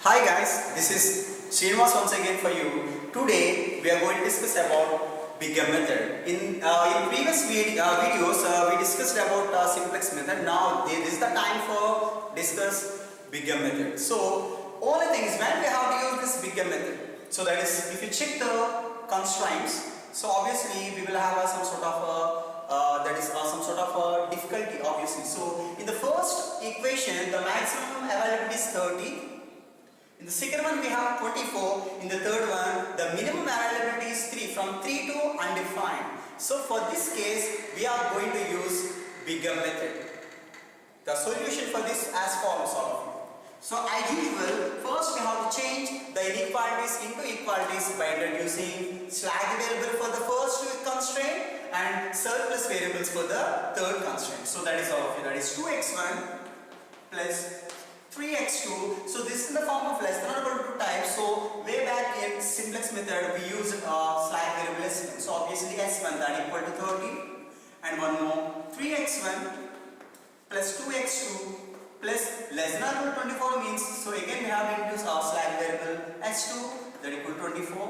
Hi guys, this is Srinivas once again for you. Today we are going to discuss about bigger method. In previous videos we discussed about simplex method. Now this is the time for discuss bigger method. So only thing is when we have to use this bigger method. So that is if you check the constraints. So obviously we will have some sort of difficulty obviously. So in the first equation the maximum availability is 30. In the second one we have 24, in the third one the minimum availability is 3, from 3 to undefined. So for this case we are going to use bigger method. The solution for this as follows all of you. So as usual, first we have to change the inequalities into equalities by introducing slack variable for the first constraint and surplus variables for the third constraint. So that is all of you, that is 2x1 plus 3x2. So this is in the form of less than or equal to type. So way back in simplex method we used slack variable s1. So obviously s1 that equal to 30 and one more 3x1 plus 2x2 plus less than or equal to 24 means, so again we have introduced our slack variable s2 that equal to 24.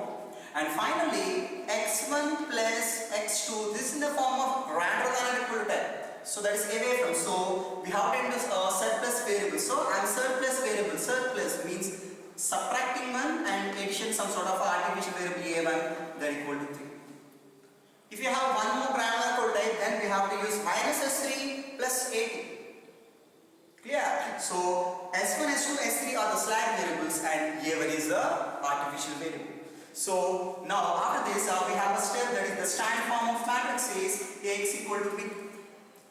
And finally x1 plus x2, this is in the form of greater than or equal to 10. So that is away from, so we have to introduce a surplus variable. So and surplus variable, surplus means subtracting one and addition some sort of artificial variable a1 that equal to 3. If you have one more grammar code type, then we have to use minus s3 plus 80. Clear? So s1, s2, s3 are the slack variables and a1 is the artificial variable. So now after this we have a step, that is the standard form of matrix is Ax equal to b.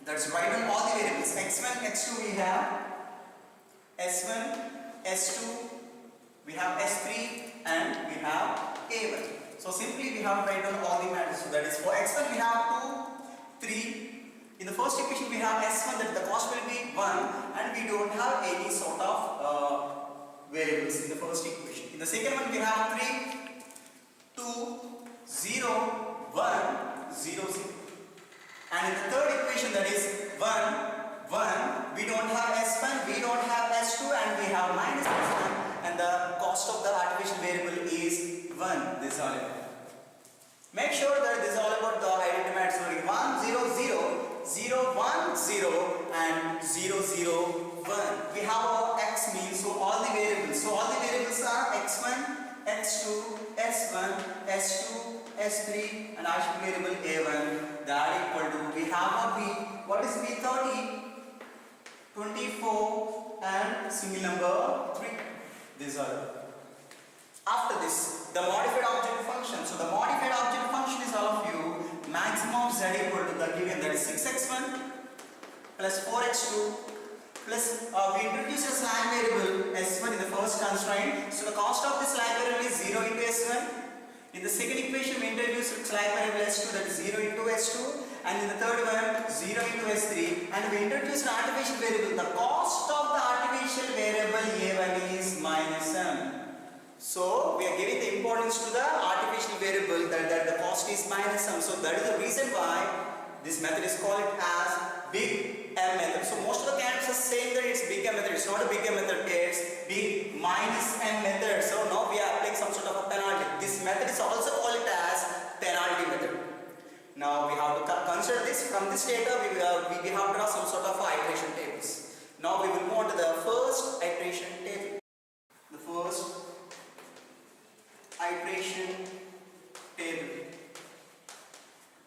That's write down all the variables. x1, x2 we have s1, s2, we have s3 and we have a1. So simply we have to write down all the matrices. So that is for x1 we have 2, 3. In the first equation we have s1, that the cost will be 1 and we don't have any sort of variables in the first equation. In the second one we have 3, 2, 0, 1, 0, 0. And in the third equation, that is 1, 1, we don't have s1, we don't have s2 and we have minus s1 and the cost of the artificial variable is 1. This is all about. Make sure that this is all about the identity matrix. So 1, 0, 0, 0, 1, 0 and 0, 0, 1. We have our x means, so all the variables. So all the variables are x1, x2, s1, s2, s3 and artificial variable a1 that equal to, we have a b, what is b? 30, 24 and single number 3. These are. After this, the modified objective function. So the modified objective function is all of you maximum z equal to the given, that is 6x1 plus 4x2 plus we introduce a slack variable s1 in the first constraint. So the cost of this slack variable is 0 into s1. In the second equation we introduce slack variable s2, that is 0 into s2, and in the third one 0 into s3, and we introduce an artificial variable. The cost of the artificial variable a1 is minus m. So we are giving the importance to the artificial variable that the cost is minus m. So that is the reason why this method is called as big M method. So most of the candidates are saying that it's big M method. It's not a big M method, it's big minus M method. So now we are applying some sort of a penalty. This method is also called as penalty method. Now we have to consider this. From this data we have to draw some sort of iteration tables. Now we will move on to the first iteration table. The first iteration table.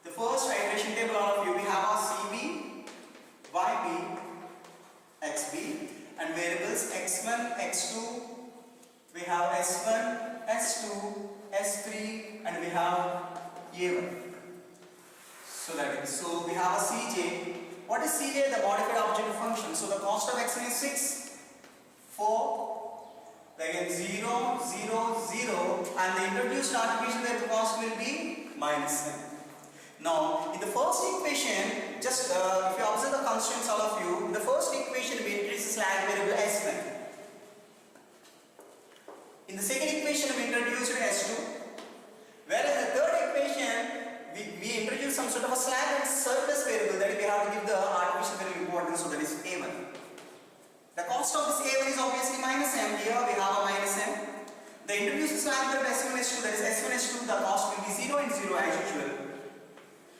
The first iteration table, all of you, we have our CB, YB, XB and variables x1, x2, we have s1, s2, s3 and we have a1. So we have a Cj. What is Cj? The modified objective function. So the cost of x1 is 6, 4, again 0, 0, 0 and the introduced artificial variable cost will be minus m. Now in the first equation, just if you observe the constraints all of you, in the first equation we introduce a slack variable s1. In the second equation we introduced s2. Whereas in the third equation we introduce some sort of a slack and surplus variable, that we have to give the artificial variable importance, so that is a1. The cost of this a1 is obviously minus m. Here we have a minus The introduces value of S1, S2, that is S1, S2, the cost will be 0 and 0 as usual.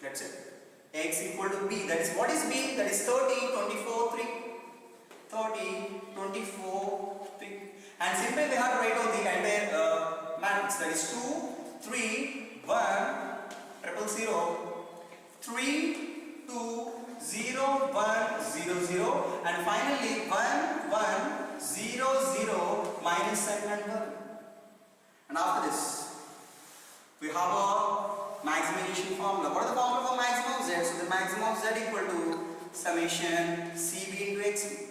That's it. X equal to B, that is what is B? That is 30, 24, 3. 30, 24, 3. And simply we have to write out the entire matrix, that is 2, 3, 1, 000, 3, 2, 0, 1, 0, 0, and finally 1, 1, 0, 0, minus sign and 1. And after this, we have a maximization formula. What is the formula for maximum of Z? So the maximum of Z equal to summation CB into XB.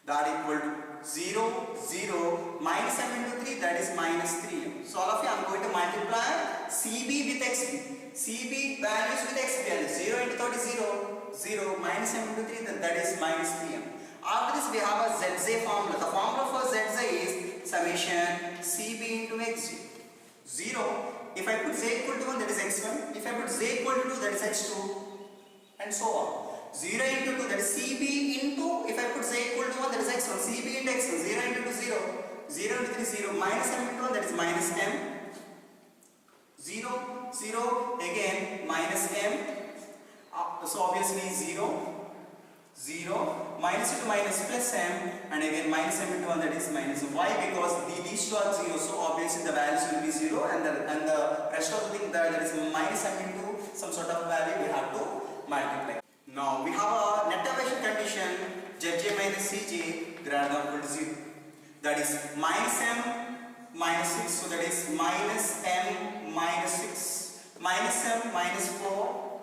That equal to 0, 0, minus m into 3, that is minus 3m. So all of you, I am going to multiply CB with XB. CB values with XB values. 0 into 30, 0, 0, minus m into 3, that is minus 3m. After this, we have a ZZ formula. The formula for ZZ is summation CB into XG. 0, if I put Z equal to 1, that is x1. If I put Z equal to 2, that is x2, and so on. 0 into 2, that is CB into, if I put Z equal to 1, that is x1. CB into x1, 0 into 2, 0. 0 into 3, 0. Minus m into 1, that is minus m. 0, 0, again minus m. So obviously 0, 0, minus into minus plus m, and again minus m into 1, that is minus m. Why? Because these two are 0, so obviously the values will be 0, and the rest of the thing that is minus m into some sort of value we have to multiply. Now we have a net equation condition Zj minus Cj greater than or equal to 0. That is minus m minus 6, so that is minus m minus 6, minus m minus 4,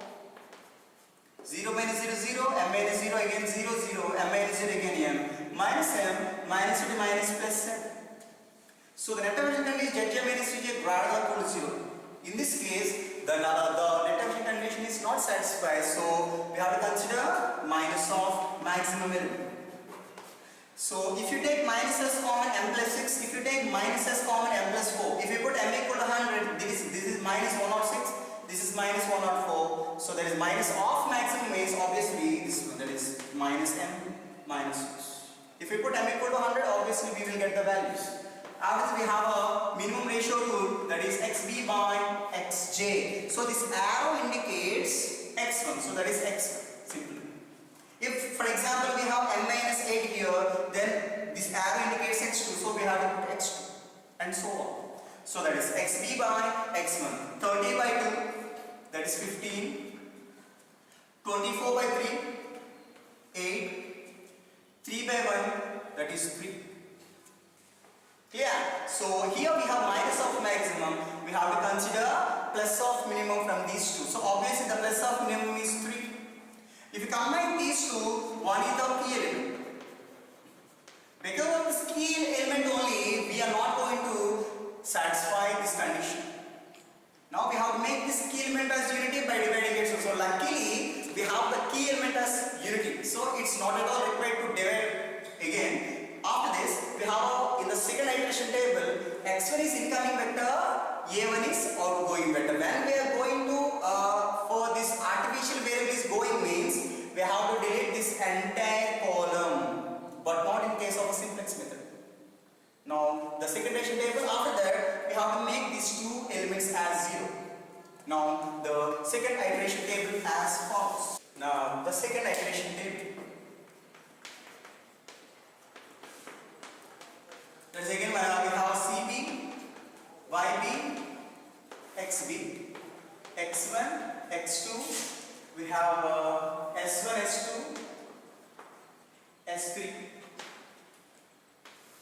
0 minus 0, 0, m minus 0, again 0, 0, m minus 0, again m, minus m, minus 2 minus plus m. So the net equation condition is Zj minus Cj greater than or equal to 0. In this case, the net equation condition is not satisfied, so we have to consider minus of maximum element. So if you take minus s common m plus 6, if you take minus s common m plus 4, if you put m equal to 100, this is minus 106, this is minus 104, so that is minus of maximum is obviously this one, that is minus m minus 6. If we put m equal to 100, obviously we will get the values. After this we have a minimum ratio rule, that is xb by xj. So this arrow indicates x1, so that is x1 simply. If for example we have m minus 8 here, then this arrow indicates x2, so we have to put x2 and so on. So that is xb by x1, 30 by 2, that is 15, 24 by 3, 8, 3 by 1, that is 3. Clear? So here we have minus of maximum, we have to consider plus of minimum from these two. So obviously the plus of minimum is 3. If you combine these two, one is the key element. Because of this key element only, we are not going to satisfy this condition. Now we have to make this key element as unity by dividing it. So luckily, we have the key element as unity. So it's not at all required to divide again. After this, we have in the second iteration table, x1 is incoming vector, a1 is outgoing vector. When we are going to, for this artificial variable is going means, we have to delete this entire column, but not in case of a simplex method. Now, the second iteration table, after that, we have to make these two elements as 0. Now, the second iteration table as follows. Now, the second iteration table. Let's again we have CB, YB, XB, X1, X2, we have S1, S2, S3.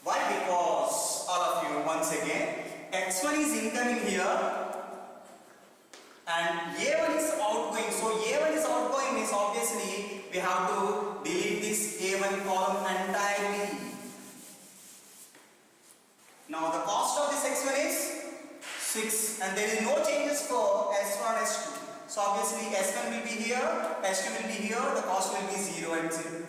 Why? Because all of you, once again, X1 is incoming here and A1 is outgoing. So A1 is outgoing means obviously we have to delete this A1 column entirely. Now the cost of this x1 is 6 and there is no changes for s1, s2. So obviously s1 will be here, s2 will be here, the cost will be 0 and 0.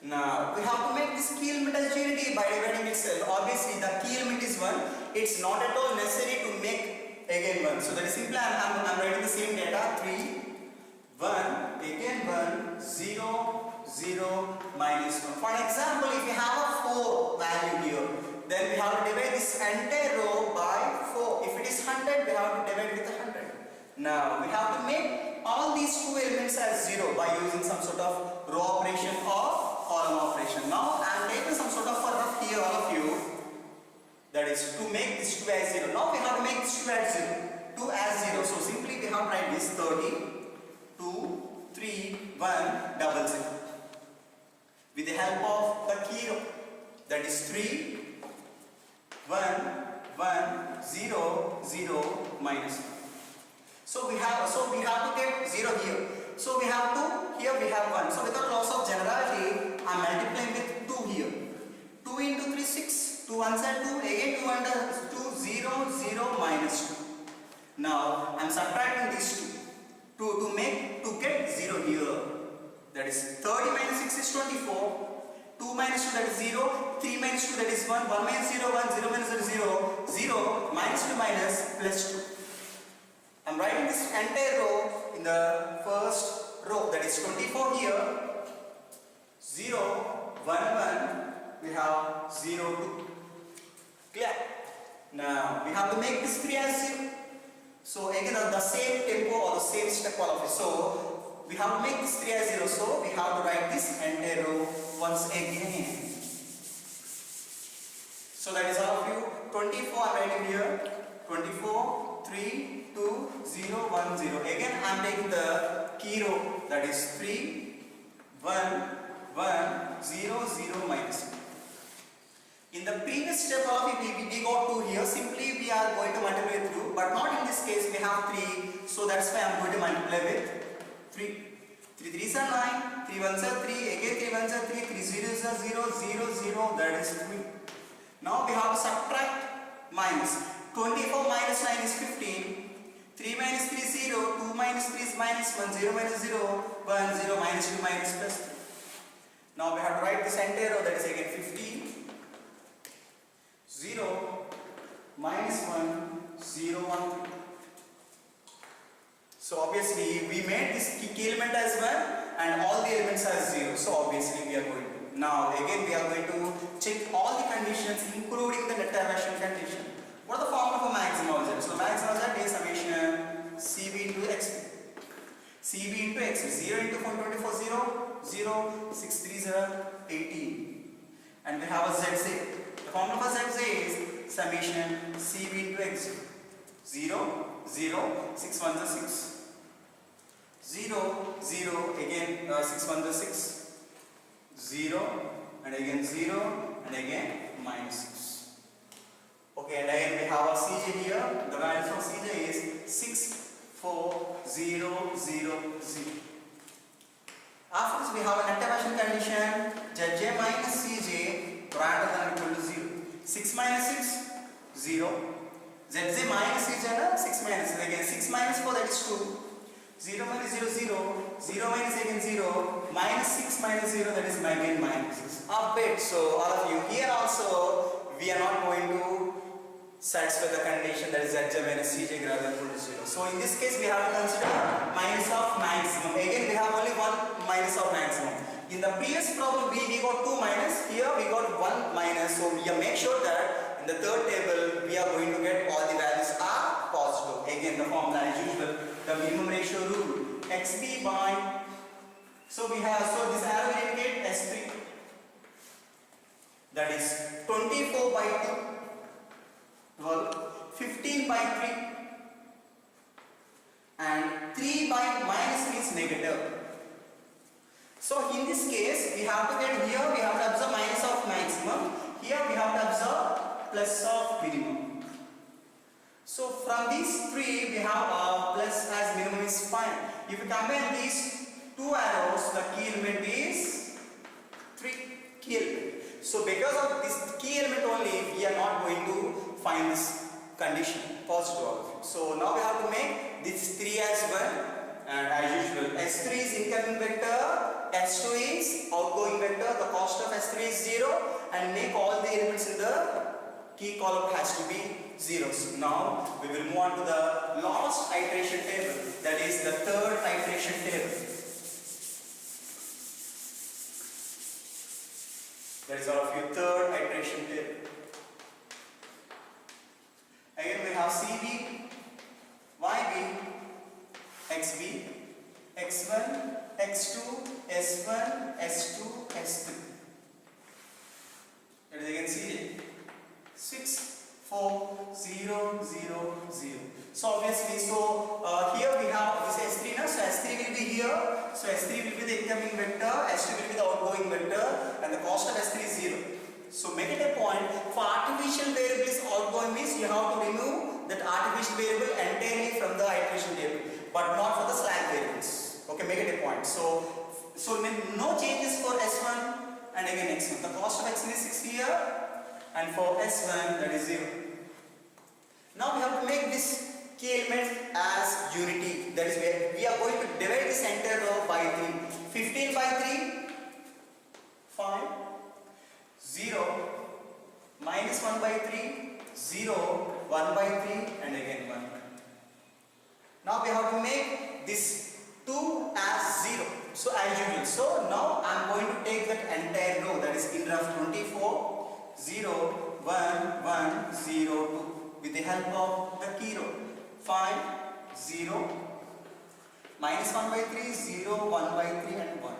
Now we have to make this key element as unity by dividing itself. Obviously the key element is 1. It's not at all necessary to make again 1. So that is simply I'm writing the same data 3, 1, again 1, 0, 0, minus 1. For an example, if you have a 4 value here, then we have to divide this entire row 100, we have to divide with 100. Now we have to make all these two elements as 0 by using some sort of row operation or column operation. Now I am taking some sort of a rough here, all of you. That is to make this 2 as 0. Now we have to make this 2 as 0. 2 as 0. So simply we have to write this 30, 2, 3, 1, double 0. With the help of the key row. That is 3, 1, 1, 0, 0, minus 1. So we have to get 0 here. So we have 2, here we have 1. So without loss of generality, I am multiplying with 2 here. 2 into 3, 6. 2 ones are 2, again 2 under 2, 0, 0, minus 2. Now I am subtracting these two to get 0 here. That is 30 minus 6 is 24. 2 minus 2 that is 0. 3 minus 2 that is 1. 1 minus 0, 1. 0 minus 0, 0. 0 minus 2 minus plus 2. I am writing this entire row in the first row. That is 24 here. 0, 1, 1. We have 0, 2. Clear? Now we have to make this 3 as 0. So again the same tempo or the same step all of it. So we have to make this 3 as 0. So we have to write this entire row once again. So that is all of you. 24 I am writing here. 24, 3, 2, 0, 1, 0. Again I am taking the key row. That is 3, 1, 1, 0, 0, minus 1. In the previous step of it, we got 2 here. Simply we are going to multiply with 2, but not in this case. We have 3, so that's why I am going to multiply with 3. 3 3s are 9, 3 1s are 3, again 3 1s are 3, 3 zeros are 0, 0, 0, that is 3. Now we have to subtract minus. 24 minus 9 is 15. 3 minus 3 is 0, 2 minus 3 is minus 1, 0 minus 0, 1, 0 minus 2 minus plus 3. Now we have to write this entire row, that is again 15. 0, minus 1, 0, 1. So obviously we made this key element as 1 and all the elements as 0. So obviously we are going to. Now again we are going to check all the conditions including the net diversion condition. What is the formula for maximum z? So maximum z is summation CB into XB. CB into XB. 0 into 424, 0, 0, 6 3s are 18. And we have a ZZ. The formula for ZZ is summation CB into XB. 0, 0, 6 1s are 6. 0, 0, again 6 1s are 6. 0, and again 0, and again minus 6. Okay, and again we have a CJ here. The value for CJ is 6, 4, 0, 0, 0. After this we have a net diversion condition ZJ minus CJ greater than or equal to 0. 6 minus 6, 0. ZJ minus CJ, 6 minus 6. Again 6 minus 4, that is 2. 0 minus 0, 0. 0 minus again 0. Minus 6 minus 0, that is again minus 6. Up it. So all of you here also we are not going to satisfy the condition that is ZJ minus CJ greater than or equal to 0. So in this case we have to consider minus of maximum. Again we have only one minus of maximum. In the previous problem we got 2 minus, here we got 1 minus. So we make sure that in the third table we are going to get all the values are positive. Again the formula as usual, the minimum ratio rule, XB by, so we have, so this arrow will indicate S3, that is 24 by 2, 12, 15 by 3, and 3 by minus means negative. So in this case we have to get, here we have to observe minus of maximum, here we have to observe plus of minimum. So from these three we have plus as minimum is fine. If you combine these two arrows, the key element is 3 key element. So because of this key element only we are not going to find this condition positive of it. So now we have to make this 3 as 1, and as usual S3 is incoming vector, S2 is outgoing vector, the cost of S3 is 0, and make all the elements in the key column has to be 0s. Now we will move on to the last iteration table, that is the third iteration table. That is all of you, third iteration table. Again we have CB xb, x1, x2, s1, s2, s3. That is again CJ. 6, 4, 0, 0, 0. So obviously, here we have this S3 now. So S3 will be here. So S3 will be the incoming vector, S2 will be the outgoing vector, and the cost of S3 is 0. So make it a point. For artificial variable is outgoing means you have to remove that artificial variable entirely from the iteration table, but not for the slack variables. Okay, make it a point. So no changes for S1 and again x1. The cost of x1 is 6 here, and for s1 that is 0. Now we have to make this key element as unity. That is where we are going to divide this entire row by 3. 15 by 3, 5, 0, minus 1 by 3, 0, 1 by 3, and again 1. Now we have to make this 2 as 0. So as usual. So now I am going to take that entire row, that is in rough 24, 0, 1, 1, 0, 2 with the help of the key row. 5, 0, minus 1 by 3, 0, 1 by 3 and 1.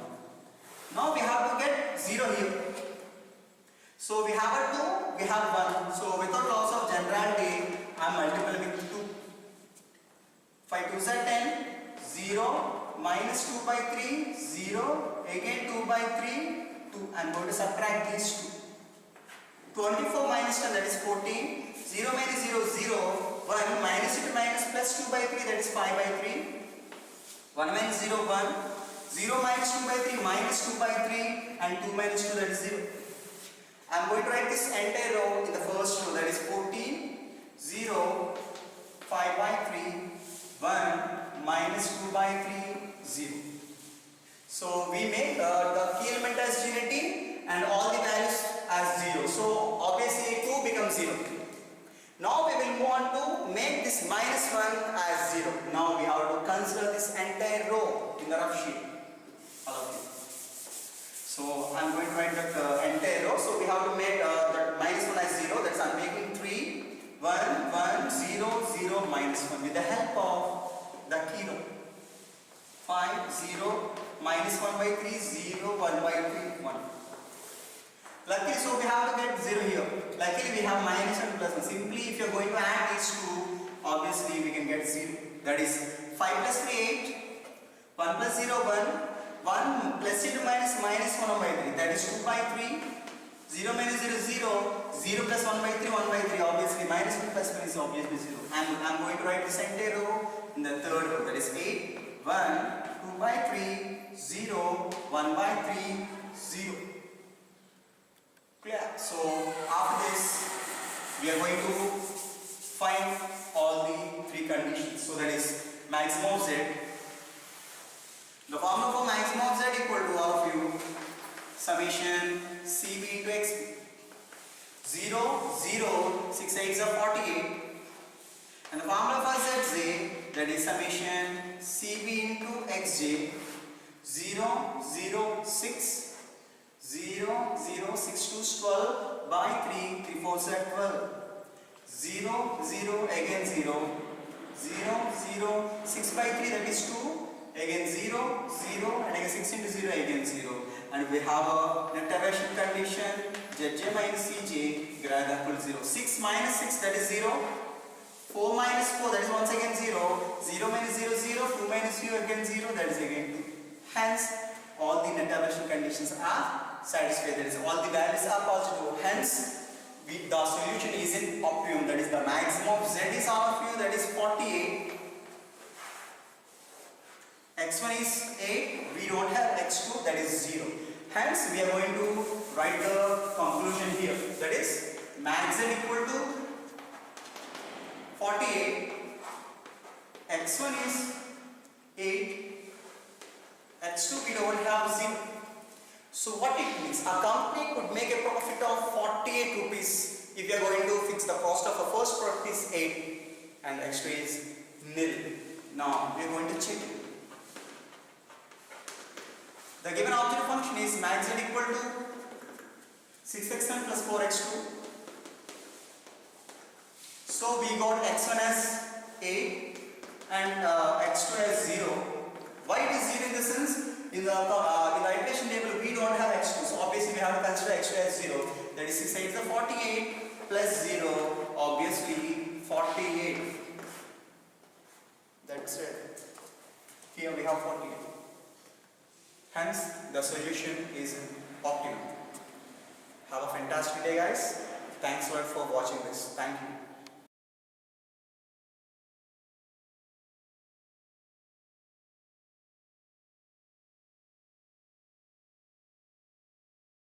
Now we have to get 0 here. So we have a 2, we have 1. So without loss of generality, I am multiplying with 2. 5 2s are 10, 0, minus 2 by 3, 0, again 2 by 3, 2. I am going to subtract these 2. 24 minus 10, that is 14. 0 minus 0, 0. 1 minus 2 minus plus 2 by 3, that is 5 by 3. 1 minus 0, 1. 0 minus 2 by 3, minus 2 by 3. And 2 minus 2, that is 0. I am going to write this entire row in the first row, that is 14, 0, 5 by 3, 1, minus 2 by 3, 0. So we make the key element as unity and all the values as 0. So obviously 2 becomes 0. Now we will move on to make this minus 1 as 0. Now we have to consider this entire row in the rough sheet. All of you. So I am going to write that entire row. So we have to make that minus 1 as 0. That's I am making 3, 1, 1, 0, 0, minus 1 with the help of the key row. 5, 0, minus 1 by 3, 0, 1 by 3, 1. Luckily, so we have to get 0 here. Luckily, we have minus and plus 1. Simply, if you are going to add these two, obviously we can get 0. That is 5 plus 3, 8. 1 plus 0, 1. 1 plus 2 minus 1 by 3. That is 2 by 3. 0 minus 0, 0. 0 plus 1 by 3, 1 by 3. Obviously, minus 1 plus 1 is obviously 0. I'm going to write this entire row in the third row. That is 8, 1, 2 by 3, 0, 1 by 3, 0. Clear? So after this, we are going to find all the three conditions. So that is maximum of z. The formula for maximum of z equal to all of you summation cb into xb. 0, 0, 6 8s are 48. And the formula for zz, that is summation cb into xj. 0, 0, 6. 0, 0, 6 2's 12 by 3, 3 4's are 12. 0, 0, again 0. 0, 0, 6 by 3, that is 2. Again 0, 0, and again 6 into 0, again 0. And we have a net aversion condition, zj minus cj greater than equal to 0. 6 minus 6, that is 0. 4 minus 4, that is once again 0. 0 minus 0, 0. 2 minus 2, again 0, that is again 2. Hence, all the net aversion conditions are satisfied. That is, all the values are positive. Hence, the solution is in optimum. That is, the maximum of z is all of you. That is 48. x1 is 8. We don't have x2. That is 0. Hence, we are going to write the conclusion here. That is, max z equal to 48. x1 is 8. x2 we don't have 0. So what it means, a company could make a profit of 48 rupees if you are going to fix the cost of a first product is 8 and x2 is nil. Now we are going to check it. The given object function is max z equal to 6x1 plus 4x2. So we got x1 as 8 and x2 as 0. the sense in the iteration table we don't have x2, so obviously we have to consider x2 as 0. That is 6 8 is 48 plus 0, obviously 48. That's it. Here we have 48. Hence the solution is optimum. Have a fantastic day, guys. Thanks a lot for watching this. Thank you.